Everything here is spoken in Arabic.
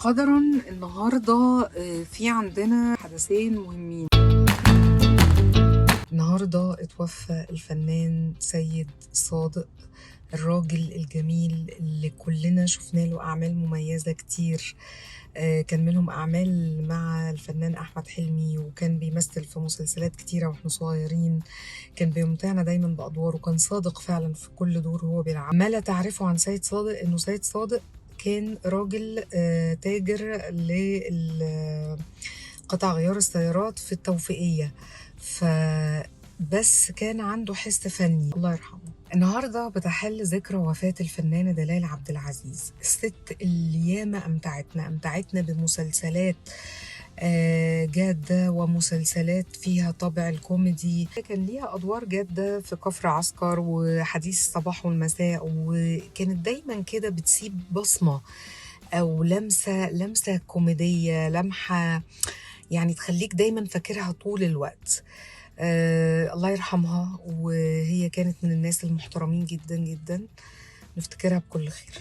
قدرا النهاردة في عندنا حدثين مهمين. النهاردة اتوفى الفنان سيد صادق، الراجل الجميل اللي كلنا شفنا له أعمال مميزة كتير. كان منهم أعمال مع الفنان أحمد حلمي، وكان بيمثل في مسلسلات كتيرة واحنا صغيرين. كان بيمتعنا دايما بأدواره، وكان صادق فعلا في كل دور هو بيلعب. ما لا تعرفه عن سيد صادق إنه سيد صادق كان راجل تاجر قطع غيار السيارات في التوفيقية، بس كان عنده حس فني، الله يرحمه. النهاردة بتحل ذكرى وفاة الفنانة دلال عبد العزيز، الست اللي ياما أمتعتنا بمسلسلات جادة، ومسلسلات فيها طابع الكوميدي. كان ليها أدوار جادة في كفر عسكر وحديث الصباح والمساء، وكانت دايما كده بتسيب بصمة أو لمسة كوميدية، لمحة يعني تخليك دايما فاكرها طول الوقت. الله يرحمها، وهي كانت من الناس المحترمين جدا جدا، نفتكرها بكل خير.